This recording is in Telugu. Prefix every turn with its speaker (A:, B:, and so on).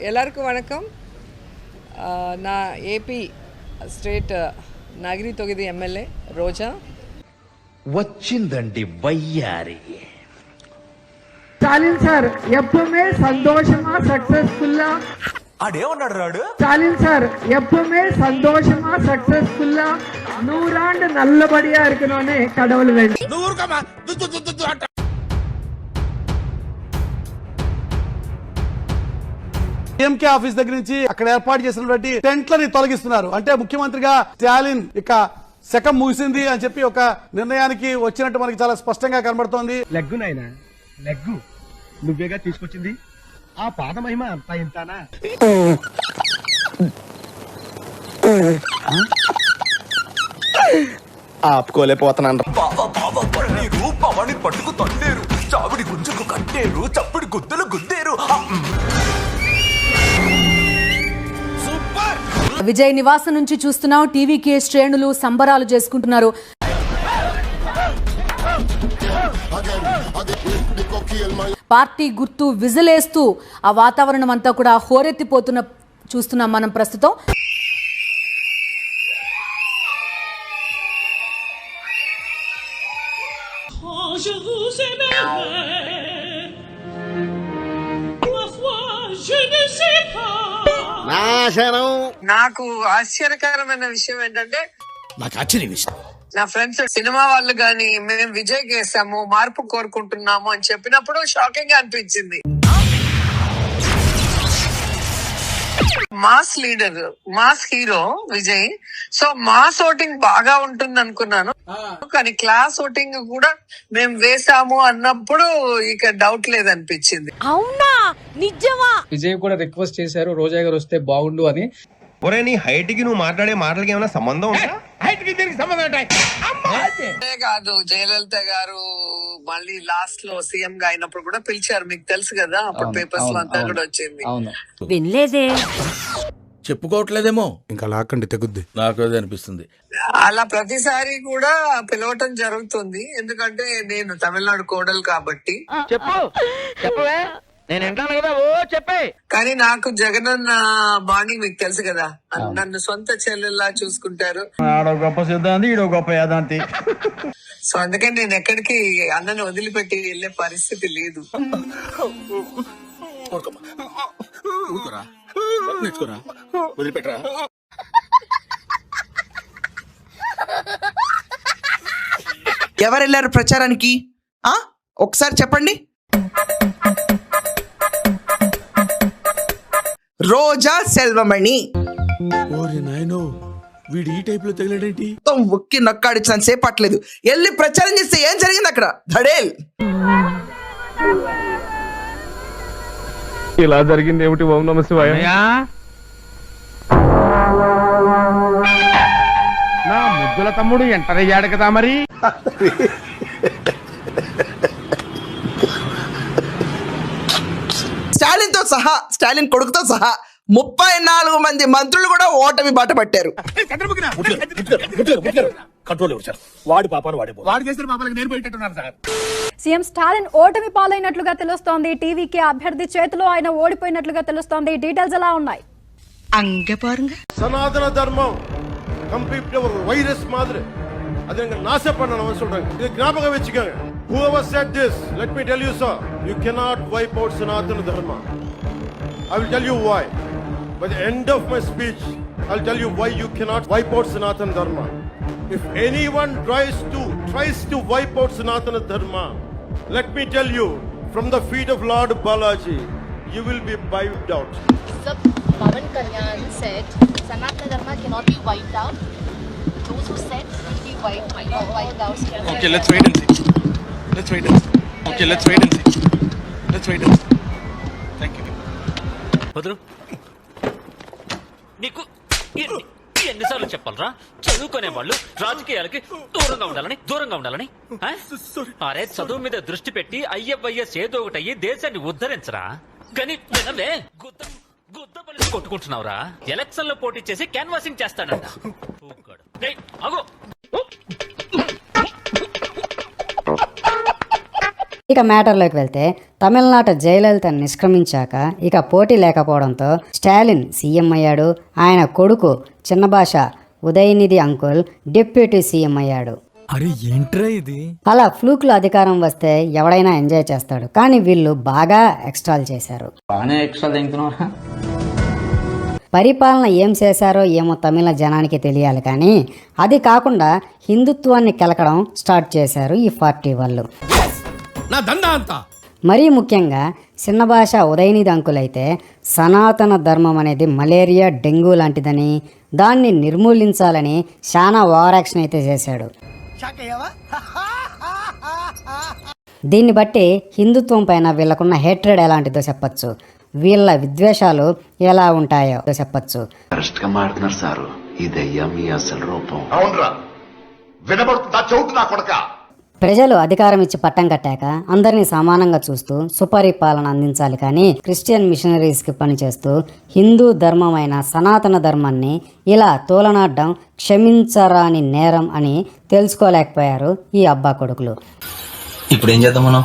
A: எல்லாருக்கும் வணக்கம். நான் ఏపీ స్టేట్ నగరి తొగిది ఎమ్మెల్యే రోజా.
B: వచ్చిందండి వయ్యారి.
C: స్టాలిన్ సార్ எப்பவுமே சந்தோஷமா சக்சஸ்ஃபுல்லா
D: అడేమన్నాడు రాడు.
C: ஸ்டாலின் சார் எப்பவுமே சந்தோஷமா சக்சஸ்ஃபுல்லா 100 ஆண்டு நல்லபடியா இருக்கணும்னு கடவுள் வேண்டி.
E: ఎంకే ఆఫీస్ దగ్గర నుంచి అక్కడ ఏర్పాటు చేసినటువంటి టెంట్లని తొలగిస్తున్నారు. అంటే ముఖ్యమంత్రిగా స్టాలిన్ ఇక శకం ముగిసింది అని చెప్పి ఒక నిర్ణయానికి వచ్చినట్టు మనకి చాలా స్పష్టంగా కనబడుతోంది.
F: లెగ్గు నాయనా లెగ్గు నువ్వేగా తీసుకొచ్చింది. ఆ పాద మహిమ అంతా ఇంతానా?
D: ఆపుకోలేకపోతున్నాను. పవని పట్టుకు తొండేరు, చావిడి గుంజుకు కట్టేరు, చప్పుడు గుద్దులు గుద్దేరు.
G: విజయ్ నివాసం నుంచి చూస్తున్నాం. టీవీకే శ్రేణులు సంబరాలు చేసుకుంటున్నారు. పార్టీ గుర్తు విజిలేస్తూ ఆ వాతావరణం అంతా కూడా హోరెత్తిపోతున్న చూస్తున్నాం మనం ప్రస్తుతం.
A: నాకు ఆశ్చర్యకరమైన విషయం ఏంటంటే, నా ఫ్రెండ్స్ సినిమా వాళ్ళు గాని మేము విజయ్ చేసాము, మార్పు కోరుకుంటున్నాము అని చెప్పినప్పుడు షాకింగ్ గా అనిపించింది. Mass leader, mass hero Vijay. So mass voting బాగా ఉంటుంది అనుకున్నాను, కానీ క్లాస్ ఓటింగ్ కూడా మేము వేసాము అన్నప్పుడు ఇక డౌట్ లేదనిపించింది.
G: అవునా, నిజమా?
H: విజయ్ కూడా రిక్వెస్ట్ చేశారు రోజా గారు వస్తే బాగుండు అని.
D: ఒరే, నీ హైట్ కి నువ్వు మాట్లాడే మాటలకి ఏమైనా సంబంధం ఉందా?
F: హైట్ కి దీనికి సంబంధం ఉంటాయి.
A: కాదు, జయలలిత గారు మళ్ళీ లాస్ట్ లో సీఎం గా అయినప్పుడు కూడా పిలిచారు, మీకు తెలుసు కదా, అప్పుడు పేపర్స్ లో అంతా కూడా వచ్చింది.
G: వినలేదే,
B: చెప్పుకోవట్లేదేమో.
E: ఇంకా లాక్కండి తెగుద్ది,
B: నాకు అదే అనిపిస్తుంది.
A: అలా ప్రతిసారి కూడా పిలవటం జరుగుతుంది, ఎందుకంటే నేను తమిళనాడు కోడలు కాబట్టి.
F: నేను వింటాను కదా, ఓ చెప్పే.
A: కానీ నాకు జగనన్న బాణి మీకు తెలుసు కదా, నన్ను సొంత చెల్లెల్లా చూసుకుంటారు.
F: ఆడో గొప్ప సిద్ధాంతి, ఈడో గొప్ప యాదాంతి.
A: సో అందుకని నేను ఎక్కడికి అన్నని వదిలిపెట్టి వెళ్లే పరిస్థితి లేదు.
I: ఎవరు వెళ్ళారు ప్రచారానికి? ఒకసారి చెప్పండి. రోజా సెల్వమణి.
B: వీడు ఈ టైప్ లో తగిలాడేంటి?
I: ఒక్కి నక్కాడిచ్చిన సేపు పట్టలేదు. వెళ్ళి ప్రచారం చేస్తే ఏం జరిగింది అక్కడ? ధడేల్.
F: ఇలా జరిగింది ఏమిటి? ఓం నమః శివాయ. నా ముద్దుల తమ్ముడు ఎంటర్ అయ్యాడు కదా మరి.
I: స్టాలిన్ తో సహా, స్టాలిన్ కొడుకుతో సహా 34 మంది మంత్రులు కూడా ఓటమి బాట పట్టారు.
G: సీఎం స్టాలిన్ ఓటమి పాలైనట్లుగా తెలుస్తోంది. టీవీకే అభ్యర్థి చేతిలో ఆయన ఓడిపోయినట్లుగా తెలుస్తోంది. డీటెయిల్స్ ఎలా ఉన్నాయి?
E: సనాతన ధర్మం కంప్లీట్ వైరస్ మాదిరి అది నాశ பண்ணணும் சொல்றாங்க. இது ஞாபகம் வெச்சுக்கங்க. Whoever said this, let me tell you sir, you cannot wipe out Sanatana Dharma. I will tell you why. By the end of my speech, I'll tell you why you cannot wipe out Sanatana Dharma. If anyone tries to wipe out Sanatana Dharma, let me tell you, from the feet of Lord Balaji, you will be wiped out.
J: Sir, Pawan Kalyan said Sanatana Dharma cannot be wiped out. Those who said it will be wiped out.
B: Okay, let's wait and see. Okay, let's wait and see. Thank you.
K: Bhadru, నీకు ఎన్నిసార్లు చెప్పాలరా? చదువుకునే వాళ్ళు రాజకీయాలకి దూరంగా ఉండాలని. అరే, చదువు మీద దృష్టి పెట్టి ఐఎఫ్ఐఎస్ ఏదో ఒకటి అయ్యి దేశాన్ని ఉద్ధరించరా. కానీ వినలే, గుద్ద పలిసి కొట్టుకుంటున్నావురా. ఎలక్షన్ లో పోటీ చేసి క్యాన్వాసింగ్ చేస్తాడంట.
G: ఇక మ్యాటర్లోకి వెళ్తే తమిళనాట జయలలిత నిష్క్రమించాక ఇక పోటీ లేకపోవడంతో స్టాలిన్ సీఎం అయ్యాడు. ఆయన కొడుకు చిన్న భాష ఉదయనిధి అంకుల్ డిప్యూటీ సీఎం అయ్యాడు.
F: అరే ఏంట్రా ఇది?
G: అలా ఫ్లూక్లో అధికారం వస్తే ఎవడైనా ఎంజాయ్ చేస్తాడు, కానీ వీళ్ళు బాగా ఎక్స్ట్రాలు చేశారు. పరిపాలన ఏం చేశారో ఏమో తమిళ జనానికి తెలియాలి, కానీ అది కాకుండా హిందుత్వాన్ని కెలకడం స్టార్ట్ చేశారు ఈ పార్టీ వాళ్ళు. మరీ ముఖ్యంగా చిన్న భాష ఉదయనిధి అంకులైతే సనాతన ధర్మం అనేది మలేరియా డెంగ్యూ లాంటిదని, దాన్ని నిర్మూలించాలని చాలా ఓవర్ యాక్షన్ అయితే చేశాడు. దీన్ని బట్టి హిందుత్వం పైన వీళ్ళకున్న హేట్రెడ్ ఎలాంటిదో చెప్పచ్చు, వీళ్ళ విద్వేషాలు ఎలా ఉంటాయో చెప్పచ్చు. ప్రజలు అధికారం ఇచ్చి పట్టం కట్టాక అందరినీ సమానంగా చూస్తూ సుపరిపాలన అందించాలి, కానీ క్రిస్టియన్ మిషనరీస్కి పనిచేస్తూ హిందూ ధర్మమైన సనాతన ధర్మాన్ని ఇలా తోలనాడడం క్షమించరాని నేరం అని తెలుసుకోలేకపోయారు ఈ అబ్బా కొడుకులు.
F: ఇప్పుడు ఏం చేద్దాం మనం?